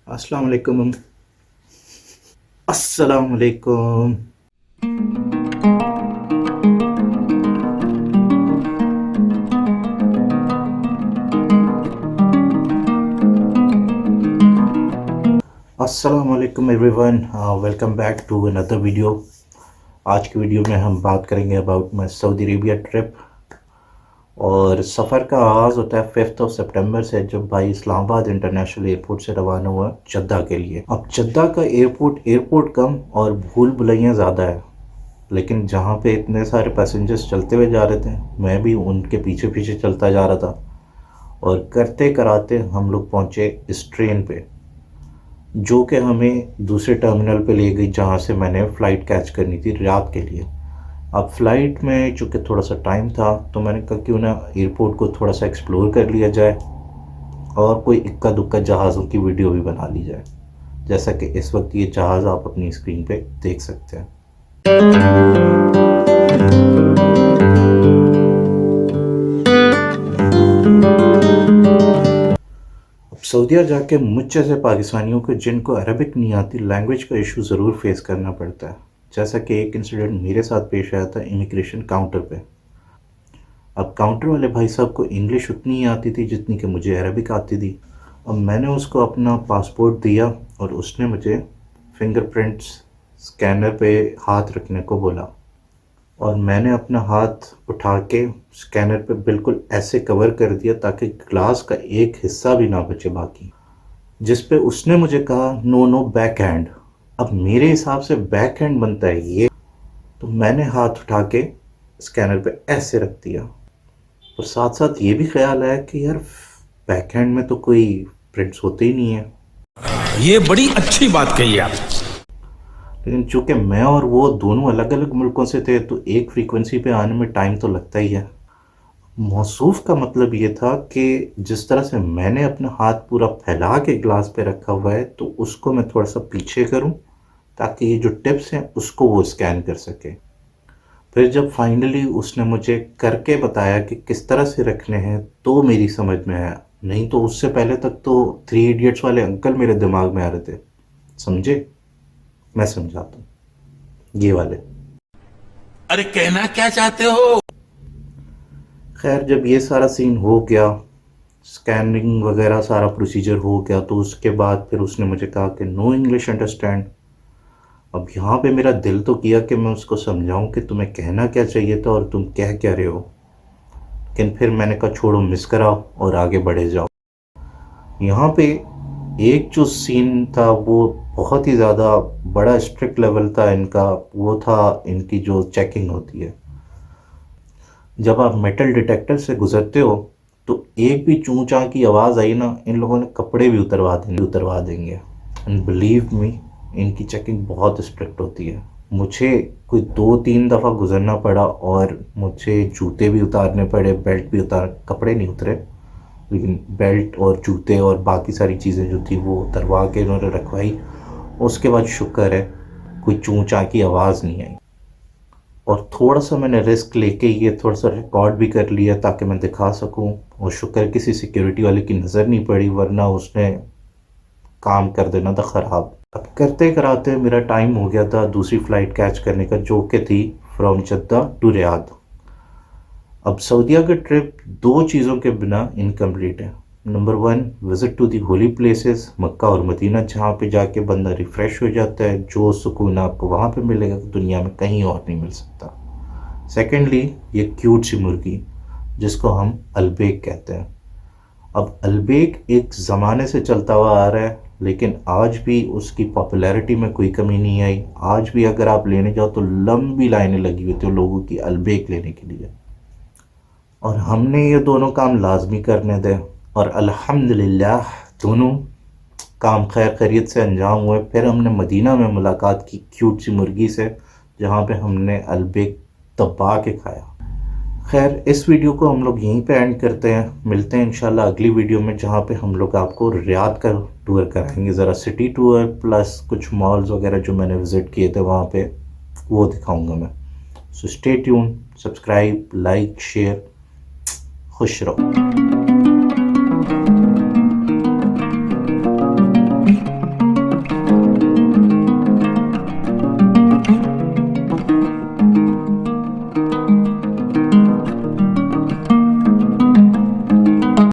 अस्सलाम वालेकुम। अस्सलाम वालेकुम। अस्सलाम वालेकुम everyone, welcome back to another video. आज की वीडियो में हम बात करेंगे about my Saudi Arabia trip. और सफ़र का आगाज़ होता है 5 सितंबर से, जब भाई इस्लामाबाद इंटरनेशनल एयरपोर्ट से रवाना हुआ जद्दा के लिए। अब जद्दा का एयरपोर्ट कम और भूल भुलैया ज़्यादा है, लेकिन जहाँ पे इतने सारे पैसेंजर्स चलते हुए जा रहे थे, मैं भी उनके पीछे पीछे चलता जा रहा था। और करते कराते हम लोग पहुँचे इस ट्रेन पे, जो कि हमें दूसरे टर्मिनल पे ले गई, जहाँ से मैंने फ़्लाइट कैच करनी थी रियाद के लिए। अब फ़्लाइट में चूँकि थोड़ा सा टाइम था, तो मैंने कहा क्यों ना एयरपोर्ट को थोड़ा सा एक्सप्लोर कर लिया जाए और कोई इक्का दुक्का जहाज़ों की वीडियो भी बना ली जाए, जैसा कि इस वक्त ये जहाज़ आप अपनी स्क्रीन पे देख सकते हैं। अब सऊदीया जाके मुझ जैसे पाकिस्तानियों को, जिनको अरबिक नहीं आती, लैंग्वेज का इशू ज़रूर फेस करना पड़ता है। जैसा कि एक इंसिडेंट मेरे साथ पेश आया था इमिग्रेशन काउंटर पे। अब काउंटर वाले भाई साहब को इंग्लिश उतनी ही आती थी जितनी कि मुझे अरबिक आती थी। अब मैंने उसको अपना पासपोर्ट दिया और उसने मुझे फिंगरप्रिंट्स स्कैनर पे हाथ रखने को बोला, और मैंने अपना हाथ उठा के स्कैनर पे बिल्कुल ऐसे कवर कर दिया ताकि ग्लास का एक हिस्सा भी ना बचे बाकी। जिस पे उसने मुझे कहा नो नो बैक हैंड। अब मेरे हिसाब से बैक हैंड बनता है ये, तो मैंने हाथ उठा के स्कैनर पे ऐसे रख दिया। और साथ साथ ये भी ख्याल आया कि यार बैक हैंड में तो कोई प्रिंट्स होते ही नहीं है। ये बड़ी अच्छी बात कही आप। लेकिन चूंकि मैं और वो दोनों अलग अलग मुल्कों से थे, तो एक फ्रीक्वेंसी पे आने में टाइम तो लगता ही है। मौसूफ का मतलब ये था कि जिस तरह से मैंने अपना हाथ पूरा फैला के ग्लास पे रखा हुआ है, तो उसको मैं थोड़ा सा पीछे करूं ताकि ये जो टिप्स हैं उसको वो स्कैन कर सके। फिर जब फाइनली उसने मुझे करके बताया कि किस तरह से रखने हैं, तो मेरी समझ में आया। नहीं तो उससे पहले तक तो थ्री इडियट्स वाले अंकल मेरे दिमाग में आ रहे थे। समझे? मैं समझाता हूँ, ये वाले। अरे कहना क्या चाहते हो? खैर, जब ये सारा सीन हो गया, स्कैनिंग वगैरह सारा प्रोसीजर हो गया, तो उसके बाद फिर उसने मुझे कहा कि नो इंग्लिश अंडरस्टैंड। अब यहाँ पे मेरा दिल तो किया कि मैं उसको समझाऊं कि तुम्हें कहना क्या चाहिए था और तुम कह क्या रहे हो, लेकिन फिर मैंने कहा छोड़ो, मिस कराओ और आगे बढ़े जाओ। यहाँ पे एक जो सीन था वो बहुत ही ज़्यादा बड़ा स्ट्रिक्ट लेवल था इनका। वो था इनकी जो चेकिंग होती है। जब आप मेटल डिटेक्टर से गुजरते हो, तो एक भी चूं चां की आवाज़ आई ना, इन लोगों ने कपड़े भी उतरवा देंगे। एंड बिलीव मी, इनकी चेकिंग बहुत स्ट्रिक्ट होती है। मुझे कोई 2-3 दफ़ा गुजरना पड़ा और मुझे जूते भी उतारने पड़े, बेल्ट भी उतार, कपड़े नहीं उतरे, लेकिन बेल्ट और जूते और बाकी सारी चीज़ें जो थी वो उतरवा के इन्होंने रखवाई। उसके बाद शुक्र है कोई चूं चां की आवाज़ नहीं आई। और थोड़ा सा मैंने रिस्क लेके ये थोड़ा सा रिकॉर्ड भी कर लिया ताकि मैं दिखा सकूं। और शुक्र किसी सिक्योरिटी वाले की नज़र नहीं पड़ी, वरना उसने काम कर देना था ख़राब। अब करते कराते मेरा टाइम हो गया था दूसरी फ़्लाइट कैच करने का, जो कि थी फ्रॉम जद्दा टू रियाद। अब सऊदीया का ट्रिप दो चीज़ों के बिना इनकम्प्लीट है। Number 1, visit to the holy places, Mecca और मदीना, जहाँ पे जाके बंदा रिफ़्रेश हो जाता है। जो सुकून आपको वहाँ पे मिलेगा दुनिया में कहीं और नहीं मिल सकता। सेकेंडली, ये क्यूट सी मुर्गी जिसको हम अलबेक कहते हैं। अब अलबेक एक ज़माने से चलता हुआ आ रहा है, लेकिन आज भी उसकी पॉपुलैरिटी में कोई कमी नहीं आई। आज भी अगर आप लेने जाओ तो लंबी लाइनें लगी हुई थी लोगों की अलबेक लेने के लिए। और हमने ये दोनों काम लाजमी करने थे, और अल्हम्दुलिल्लाह दोनों काम खैर खैरियत से अंजाम हुए। फिर हमने मदीना में मुलाकात की क्यूट सी मुर्गी से, जहाँ पे हमने अलबेक दबा के खाया। खैर, इस वीडियो को हम लोग यहीं पे एंड करते हैं। मिलते हैं इंशाल्लाह अगली वीडियो में, जहाँ पे हम लोग आपको रियाद का टूर कराएंगे, ज़रा सिटी टूर प्लस कुछ मॉल्स वगैरह जो मैंने विज़िट किए थे वहाँ पे, वो दिखाऊंगा मैं। So stay tune, subscribe, like, share. खुश रहो।